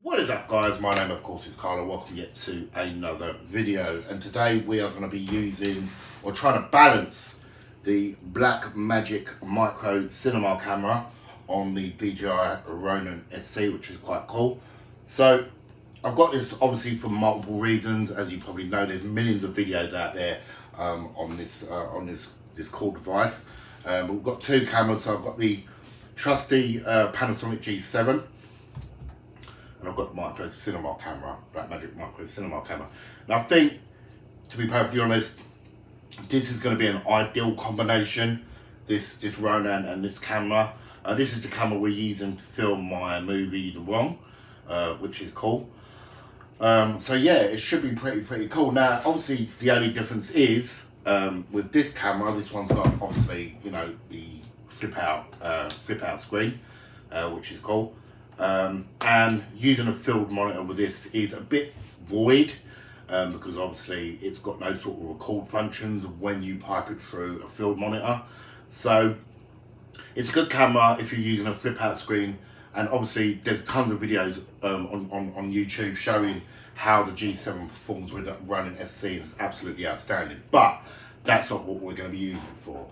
What is up, guys? My name of course is Carl and welcome yet to another video, and today we are going to be using or trying to balance the BlackMagic micro cinema camera on the DJI Ronin SC, which is quite cool. So I've got this obviously for multiple reasons. As you probably know, there's millions of videos out there on this cool device. But we've got two cameras. So I've got the trusty Panasonic G7, and I've got the micro cinema camera, BlackMagic micro cinema camera. And I think, to be perfectly honest, this is going to be an ideal combination, this Ronin and this camera. This is the camera we're using to film my movie The Wrong, which is cool. So yeah, it should be pretty cool. Now, obviously, the only difference is with this camera, this one's got obviously, you know, the flip out screen, which is cool. And using a field monitor with this is a bit void, because obviously it's got no sort of record functions when you pipe it through a field monitor. So it's a good camera if you're using a flip out screen, and obviously there's tons of videos on YouTube showing how the G7 performs with Ronin SC, and it's absolutely outstanding. But that's not what we're going to be using it for.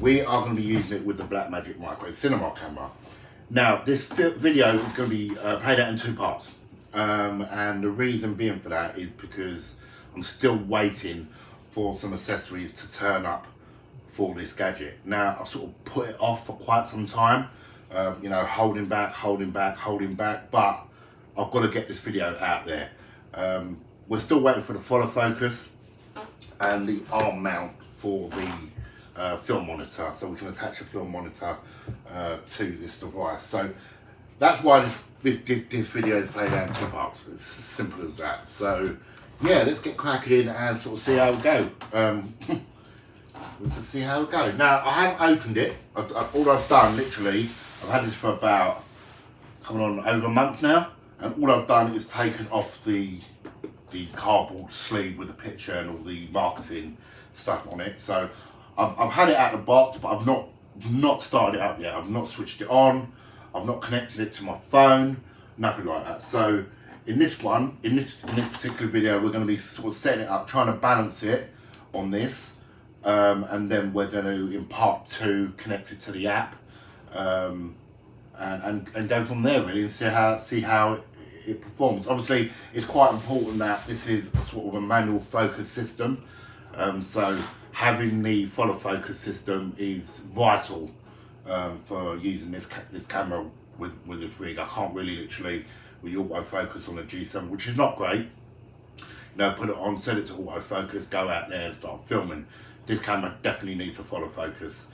We are going to be using it with the BlackMagic micro cinema camera. Now, this video is going to be played out in two parts, and the reason being for that is because I'm still waiting for some accessories to turn up for this gadget. Now, I've sort of put it off for quite some time, you know, holding back, but I've got to get this video out there. We're still waiting for the follow focus and the arm mount for the film monitor, so we can attach a film monitor to this device. So that's why this video is played out in two parts. It's as simple as that. So yeah, let's get cracking and sort of see how it go. Let's see how it goes. Now, I haven't opened it. All I've done, literally, I've had this for about coming on over a month now, and all I've done is taken off the cardboard sleeve with the picture and all the marketing stuff on it. So I've had it out of the box, but I've not started it up yet. I've not switched it on. I've not connected it to my phone, nothing like that. So in this particular video, we're going to be sort of setting it up, trying to balance it on this, and then we're going to, in part two, connect it to the app, and go from there really, and see how it performs. Obviously, it's quite important that this is sort of a manual focus system, so having the follow focus system is vital for using this camera with this rig. I can't really literally with autofocus on the G7, which is not great. You know, put it on, set it to autofocus, go out there and start filming. This camera definitely needs a follow focus.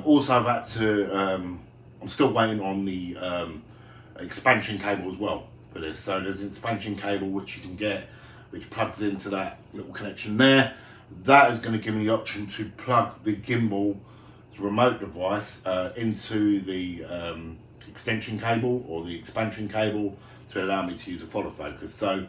Also, I've had to, I'm still waiting on the expansion cable as well for this. So there's an expansion cable which you can get, which plugs into that little connection there. That is going to give me the option to plug the gimbal, the remote device, into the extension cable or the expansion cable to allow me to use a follow focus. So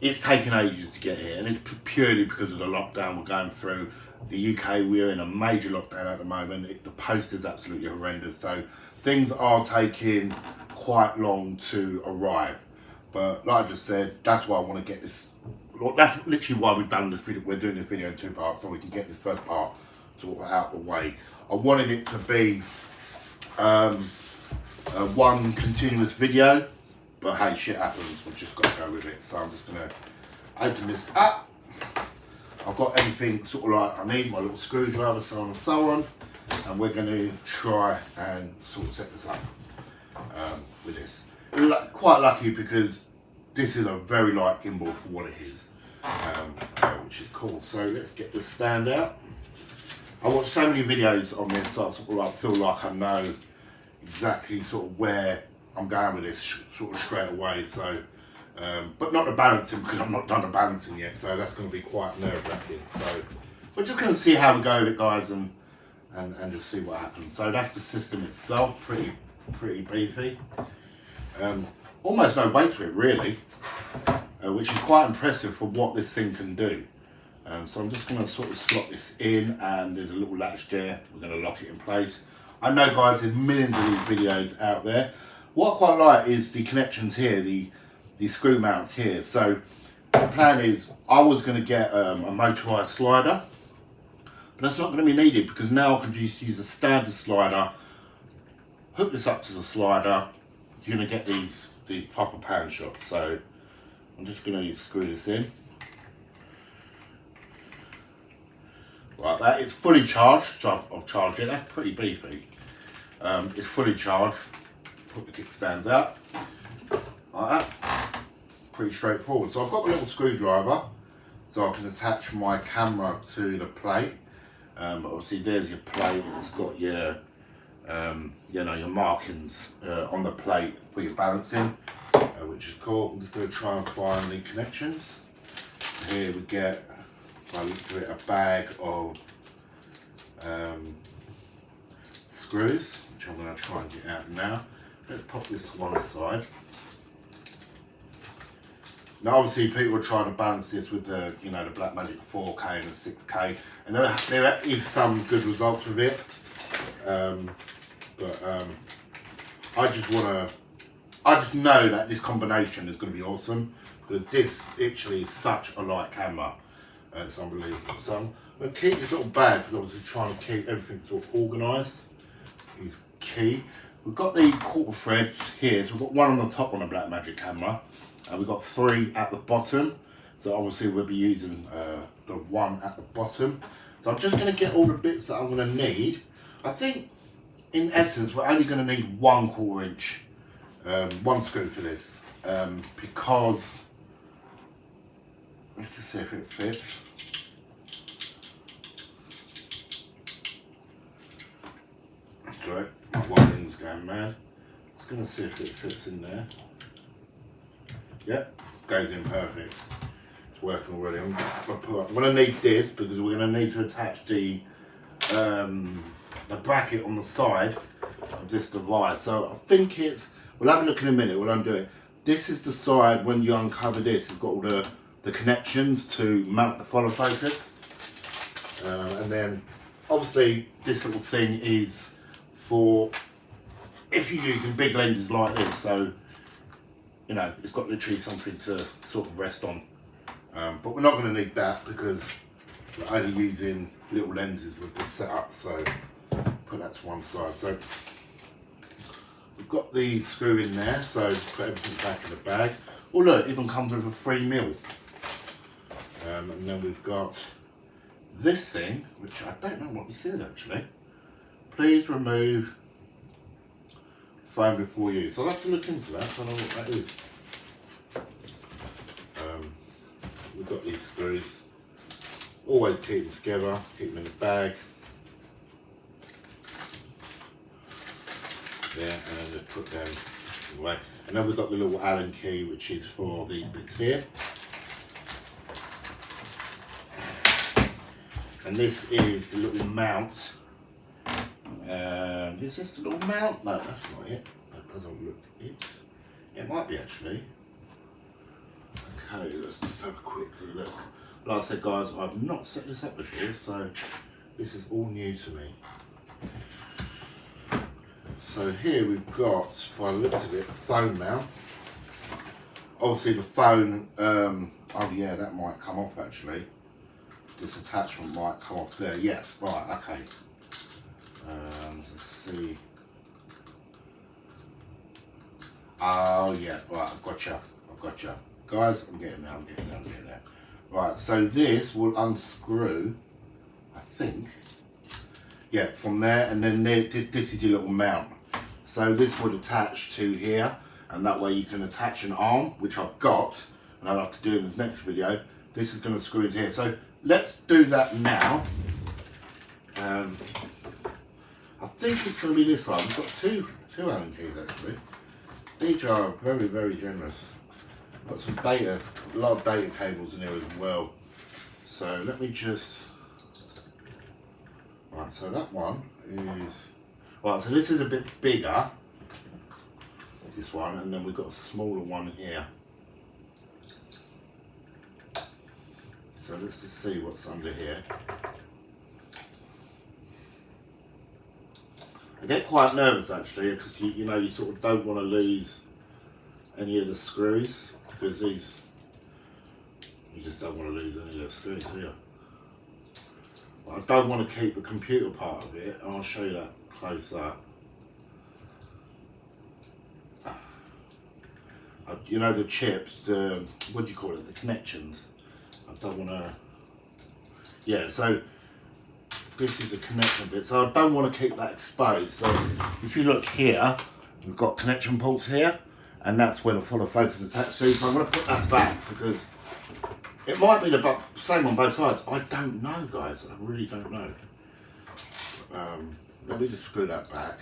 it's taken ages to get here, and it's purely because of the lockdown we're going through. The UK, we're in a major lockdown at the moment. The post is absolutely horrendous, so things are taking quite long to arrive. But like I just said, that's why I want to get this. That's literally why we've done this video. We're doing this video in two parts, so we can get this first part sort of out of the way. I wanted it to be one continuous video, but hey, shit happens. We've just got to go with it. So I'm just gonna open this up. I've got everything sort of like I need, my little screwdriver, so on and so on, and we're going to try and sort of set this up with this. Quite lucky because this is a very light gimbal for what it is, which is cool. So let's get this stand out. I watched so many videos on this, so I sort of like feel like I know exactly sort of where I'm going with this sort of straight away. So, but not the balancing, because I'm not done the balancing yet. So that's going to be quite nerve-wracking. So we're just going to see how we go with it, guys, and just see what happens. So that's the system itself, pretty beefy. Almost no weight to it really, which is quite impressive for what this thing can do. So I'm just going to sort of slot this in, and there's a little latch there. We're going to lock it in place. I know, guys, there's millions of these videos out there. what I quite like is the connections here, the screw mounts here. So the plan is I was going to get a motorized slider, but that's not going to be needed because now I can just use a standard slider, hook this up to the slider. You're going to get these proper pan shots. So I'm just going to screw this in. Right, that is fully charged. So I've charged it. That's pretty beefy. It's fully charged. Put the kickstands out like that. Pretty straightforward. So I've got a little screwdriver so I can attach my camera to the plate. Obviously there's your plate. It's got your you know, your markings on the plate for your balancing, which is cool. I'm just going to try and find the connections. Here we get, if I look to it, a bag of screws, which I'm going to try and get out now. Let's pop this one aside. Now obviously people are trying to balance this with the, you know, the BlackMagic 4K and the 6K, and there is some good results with it. I just know that this combination is going to be awesome because this actually is such a light camera. It's unbelievable. So I'm going to keep this little bag because obviously trying to keep everything sort of organised is key. We've got the quarter threads here, so we've got one on the top on the BlackMagic camera, and we've got 3 at the bottom. So obviously we'll be using the one at the bottom. So I'm just going to get all the bits that I'm going to need. I think in essence we're only going to need 1/4 inch, one screw for this, because let's just see if it fits. That's right, my wiring's going mad. Just going to see if it fits in there. Yep, goes in perfect. It's working already. I'm going to need this because we're going to need to attach the bracket on the side of this device. So I think it's, we'll have a look in a minute, we'll undo it. This is the side, when you uncover this, it's got all the connections to mount the follow focus. And then obviously this little thing is for if you're using big lenses like this, so you know, it's got literally something to sort of rest on. But we're not going to need that because we're only using little lenses with this setup, so put that to one side. So we've got the screw in there, so just put everything back in the bag. Oh look, it even comes with a 3mm. And then we've got this thing, which I don't know what this is actually. Please remove phone before use. So I'll have to look into that, I don't know what that is. We've got these screws. Always keep them together, keep them in the bag. There, and then just put them away. And then we've got the little Allen key, which is for these bits here. And this is the little mount. Is this the little mount? No, that's not it. That doesn't look it. It might be actually. Okay, let's just have a quick look. Like I said, guys, I've not set this up before, so this is all new to me. So here we've got, by the looks of it, a phone mount. Obviously the phone, oh yeah, that might come off actually. This attachment might come off there. Yeah, right, okay. Let's see. Oh yeah, right, I've got you. Guys, I'm getting there. Right, so this will unscrew, I think. Yeah, from there, and then there, this is your little mount. So this would attach to here, and that way you can attach an arm, which I've got, and I'll have to do in the next video. This is going to screw into here. So let's do that now. I think it's going to be this side. We've got two Allen keys actually. These are very, very generous. Got some data, a lot of data cables in here as well. So let me just, right, so that one is, right, so this is a bit bigger, this one, and then we've got a smaller one here. So let's just see what's under here. get quite nervous actually, because you know, you sort of don't want to lose any of the screws, because you just don't want to lose any of the screws, do you? But I don't want to keep the computer part of it, and I'll show you that close up. You know, the chips, what do you call it, the connections. I don't want to, yeah, so this is a connection bit, so I don't want to keep that exposed. So if you look here, we've got connection ports here, and that's where the follow focus is attached to. So I'm going to put that back, because it might be the same on both sides. I don't know, guys, I really don't know. Let me just screw that back.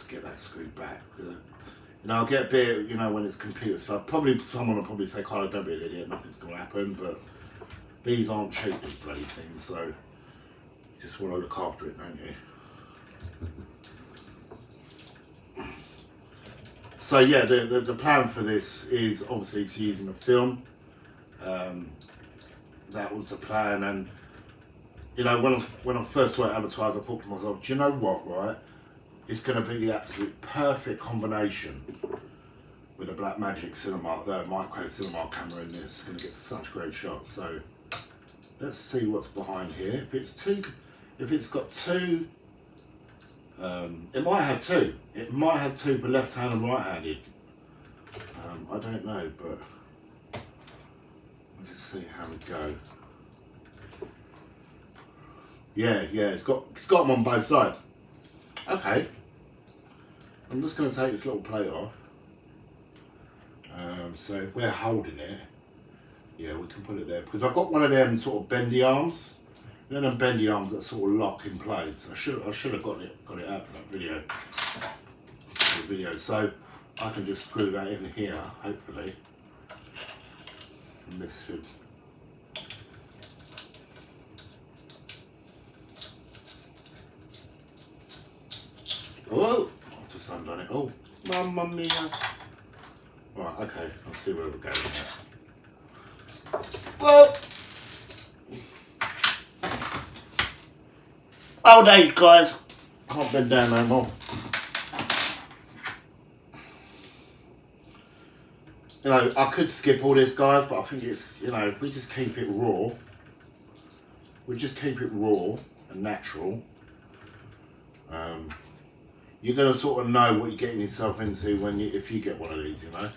Get that screwed back. You know, I'll get a bit, you know, when it's computer stuff. Probably someone will probably say, Carlo, don't be an idiot, nothing's going to happen. But these aren't cheap, these bloody things, so you just want to look after it, don't you? So yeah, the plan for this is obviously to use in a film. That was the plan, and you know, when I first saw it advertised, I thought to myself, do you know what, right? It's going to be the absolute perfect combination with a BlackMagic cinema, the micro cinema camera in this. It's going to get such great shots. So let's see what's behind here. If it's got two, it might have two. It might have two, but left-handed and right-handed. I don't know, but let's see how we go. Yeah, it's got them on both sides. Okay, I'm just going to take this little plate off. So if we're holding it, yeah, we can put it there, because I've got one of them sort of bendy arms. You know, them bendy arms that sort of lock in place. I should have got it out for that video. So I can just screw that in here, hopefully. And this should. Oh, I've just undone it. Oh, mamma mia. Right, okay, I'll see where we're going with that. Well, old days, guys. Can't bend down no more. You know, I could skip all this, guys, but I think it's, you know, if we just keep it raw, and natural, you're going to sort of know what you're getting yourself into if you get one of these, you know.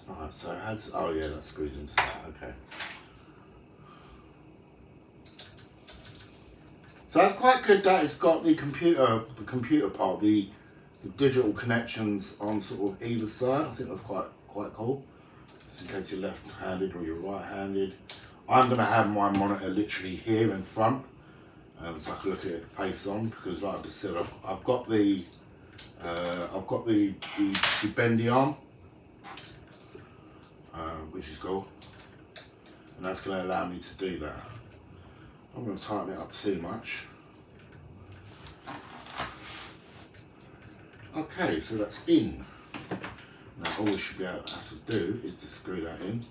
Alright, so oh yeah, that screws into that, okay. So that's quite good that it's got the computer part, the digital connections on sort of either side. I think that's quite cool. In case you're left-handed or you're right-handed. I'm going to have my monitor literally here in front, so I can look at it face on, because like I just said, I've got the bendy arm, which is cool, and that's going to allow me to do that. I'm going to tighten it up too much. Okay, so that's in. Now all we should be able to have to do is to screw that in.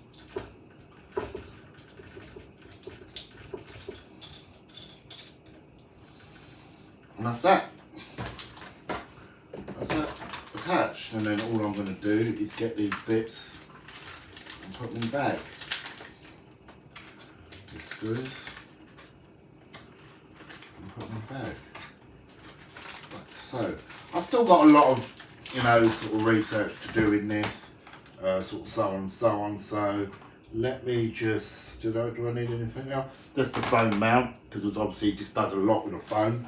And that's that. That's that attached. And then all I'm going to do is get these bits and put them back. The screws. And put them back. Like so. I've still got a lot of, you know, sort of research to do in this, sort of so on. So let me just, do I need anything else? Just the phone mount, because obviously this does a lot with the phone.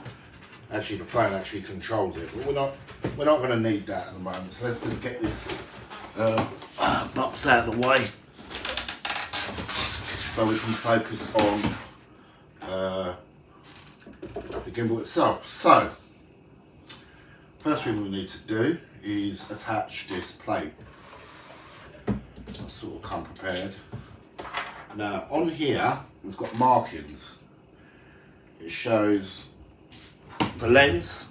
Actually, the phone actually controls it, but we're not going to need that at the moment. So let's just get this box out of the way, so we can focus on the gimbal itself. So first thing we need to do is attach this plate. I'll sort of come prepared. Now on here, it's got markings. It shows the lens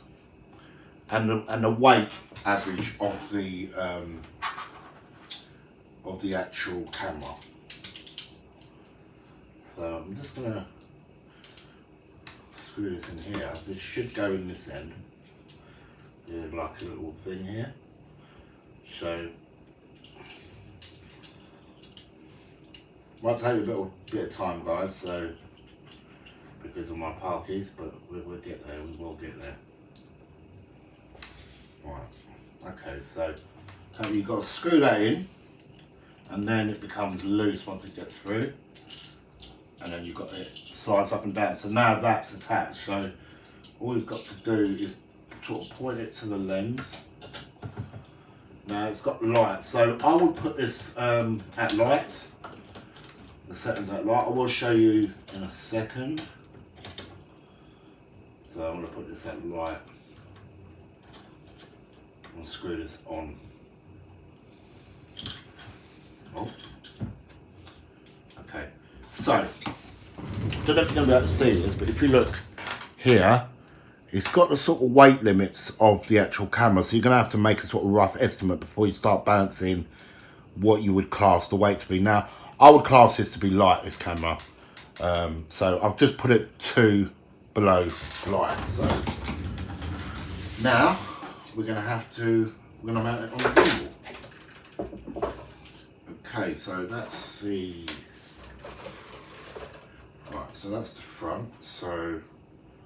and the weight average of the actual camera. So I'm just gonna screw this in here. This should go in this end. There's like a little thing here. So might take a little bit of time, guys. So because of my parkies, but we'll get there. We will get there. Right. Okay. So you've got to screw that in, and then it becomes loose once it gets through, and then you've got it slides up and down. So now that's attached. So all you've got to do is sort of point it to the lens. Now it's got light, so I will put this at light. The settings at light. I will show you in a second. So I'm going to put this at light and screw this on. Oh. Okay. So I don't know if you're going to be able to see this, but if you look here, it's got the sort of weight limits of the actual camera, so you're going to have to make a sort of rough estimate before you start balancing what you would class the weight to be. Now, I would class this to be light, this camera. So I've just put it to below light. So now we're going to mount it on the gimbal. Okay, so that's the... Right, so that's the front. So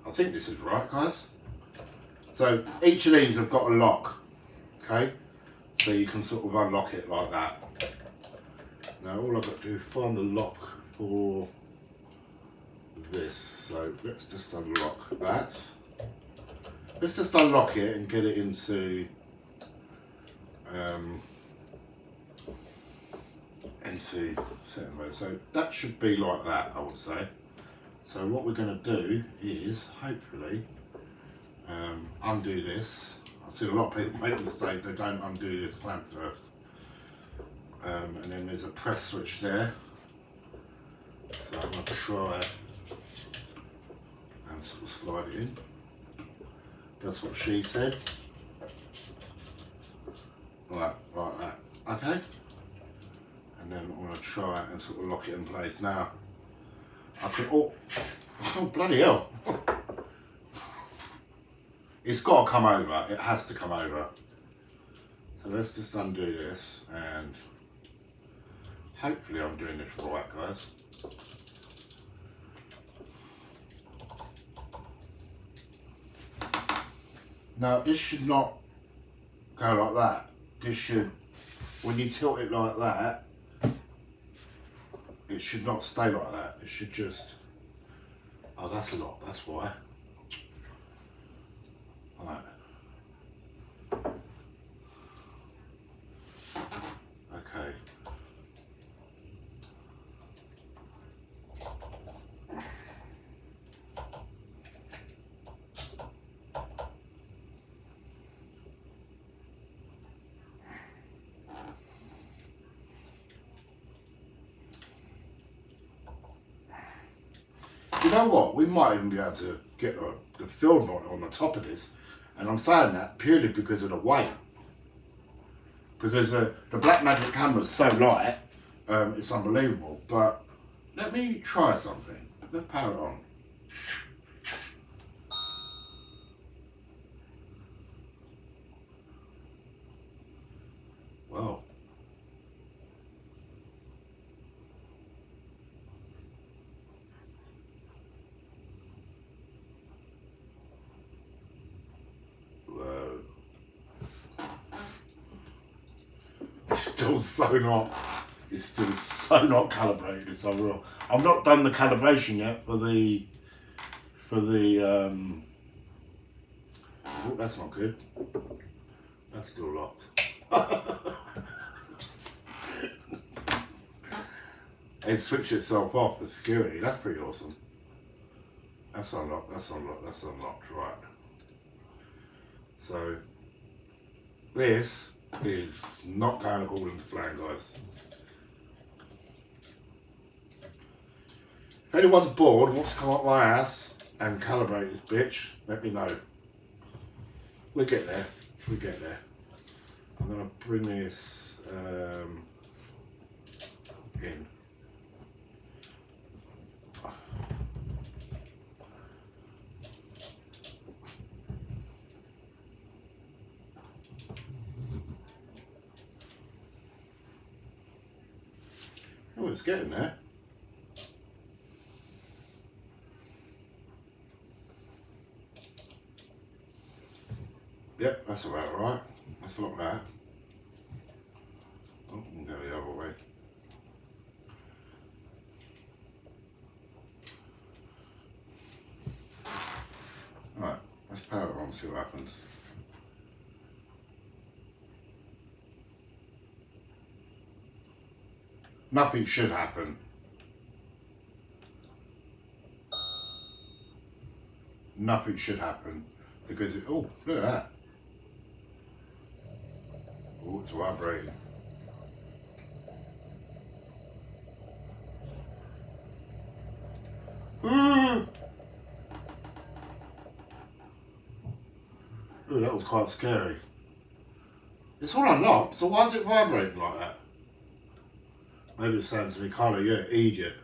I think this is right, guys. So each of these have got a lock, okay? So you can sort of unlock it like that. Now all I've got to do is find the lock for this. So let's just unlock that. Let's just unlock it and get it into setting mode. So that should be like that, I would say. So what we're going to do is hopefully undo this. I see a lot of people make the mistake, they don't undo this clamp first. And then there's a press switch there. So I'm going to try and sort of slide it in. That's what she said. Like that. Okay. And then I'm going to try and sort of lock it in place. Now, I could, oh bloody hell. It's got to come over, it has to come over. So let's just undo this and hopefully I'm doing this right, guys. Now this should not go like that. This should, when you tilt it like that, it should not stay like that. It should just, oh that's a lock, that's why. Right. Okay. You know what? We might even be able to get the film on the top of this. And I'm saying that purely because of the weight. Because the BlackMagic camera is so light, it's unbelievable. But let me try something. Let's power it on. Well. It's still so not calibrated. It's unreal. I've not done the calibration yet for the oh, that's not good. That's still locked. It switched itself off for security. That's pretty awesome. That's unlocked, that's unlocked, that's unlocked, right. So this is not going according to plan, guys. If anyone's bored and wants to come up my ass and calibrate this bitch, let me know. We'll get there. We'll get there. I'm going to bring this in. Oh, it's getting there. Yep, that's about right. Let's lock that. Oh, we can go the other way. Alright, let's power it on, see what happens. Nothing should happen. Nothing should happen because it, oh, look at that. Oh, it's vibrating. Oh, that was quite scary. It's all unlocked, so why is it vibrating like that? Maybe it's saying to me, Carlo, you're an idiot.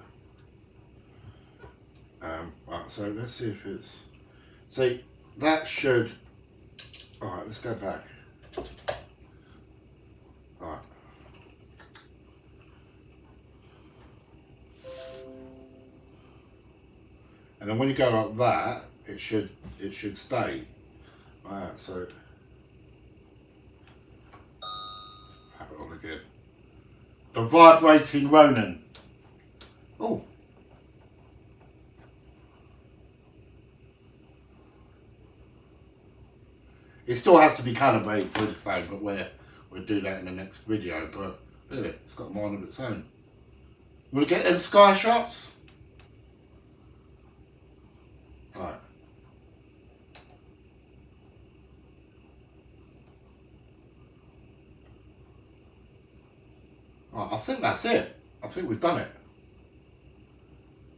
Right, so let's see if it's... See, that should... Alright, let's go back. Alright. And then when you go like that, it should stay. Right, so... Have it on again. The vibrating Ronin. Oh. It still has to be calibrated for the phone, but we'll do that in the next video. But look at it, it's got a mind of its own. You want to get them sky shots? Right. I think that's it. I think we've done it.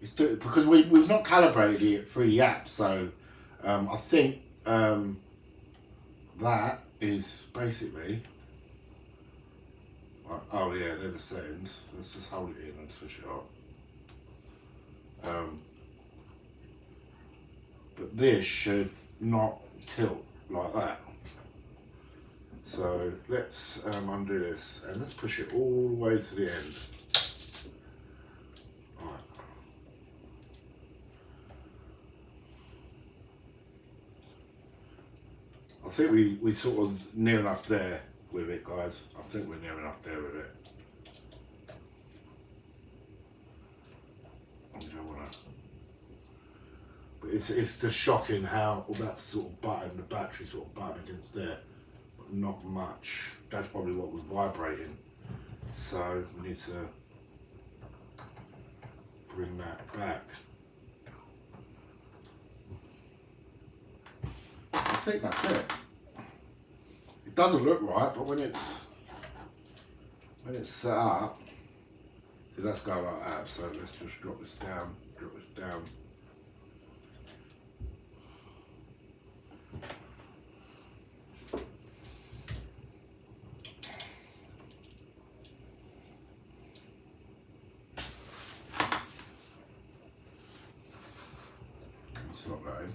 It's because we've not calibrated it through the app, so I think that is basically. Oh yeah, they're the settings. Let's just hold it in and switch it up. But this should not tilt like that. So let's undo this and let's push it all the way to the end. Right. I think we sort of near enough there with it, guys. I think we're near enough there with it. I don't want to. But it's just shocking how all that sort of button, the battery sort of button against there. Not much. That's probably what was vibrating. So we need to bring that back. I think that's it. It doesn't look right, but when it's set up, let's go like that. So let's just drop this down, drop this down. Not that in.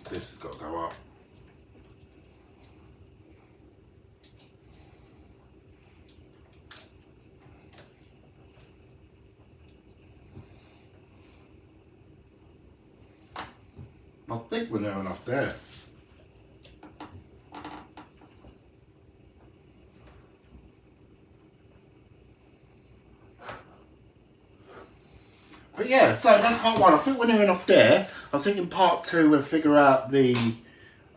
This has got to go up. I think we're near enough there. But yeah, so that's part one. I think we're near enough there. I think in part two we'll figure out the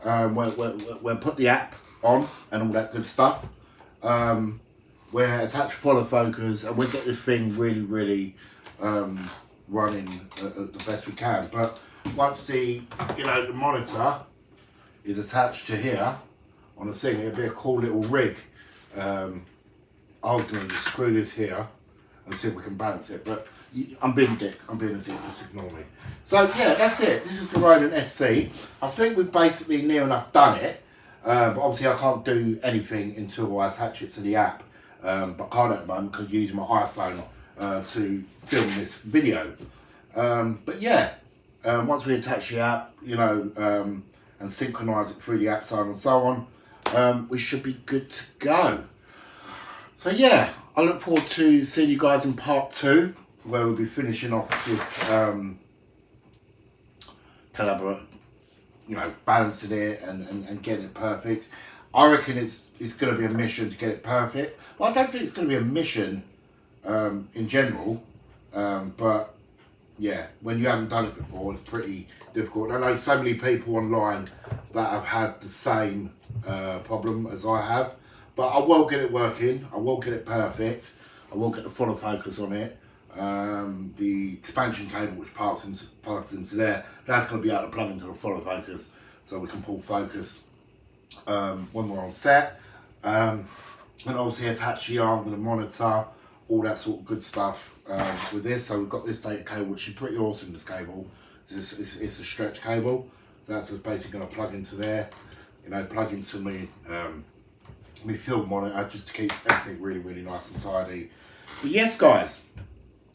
we'll put the app on and all that good stuff. We'll attach follow focus and we'll get this thing really running the best we can. But once the the monitor is attached to here on the thing, it'll be a cool little rig. I was going to just screw this here and see if we can balance it, but I'm being a dick, just ignore me. So yeah, that's it. This is the Ronin SC. I think we've basically near enough done it, but obviously I can't do anything until I attach it to the app. But I can't at the moment because I'm using my iPhone to film this video. But yeah, once we attach the app, you know, and synchronize it through the app, so on and so on, we should be good to go. So yeah, I look forward to seeing you guys in part 2, where we'll be finishing off this balancing it and getting it perfect. I reckon it's going to be a mission to get it perfect. Well, I don't think it's going to be a mission in general, but yeah, when you haven't done it before, it's pretty difficult. I know so many people online that have had the same problem as I have, but I will get it working. I will get it perfect. I will get the follow focus on it. The expansion cable which plugs into there, that's going to be able to plug into the follow focus, so we can pull focus when we're on set, and obviously attach the arm with the monitor, all that sort of good stuff with this. So we've got this data cable, which is pretty awesome. This cable, it's a stretch cable. That's just basically going to plug into there, you know, plug into my film monitor, just to keep everything really nice and tidy. But yes, guys,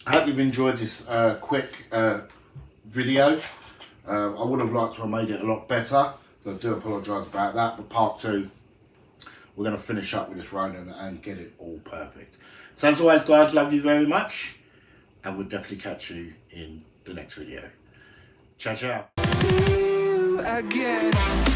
I hope you've enjoyed this quick video. I would have liked to have made it a lot better, so I do apologise about that. But part 2, we're going to finish up with this Ronin and get it all perfect. So as always, guys, love you very much, and we'll definitely catch you in the next video. Ciao, ciao. See you again.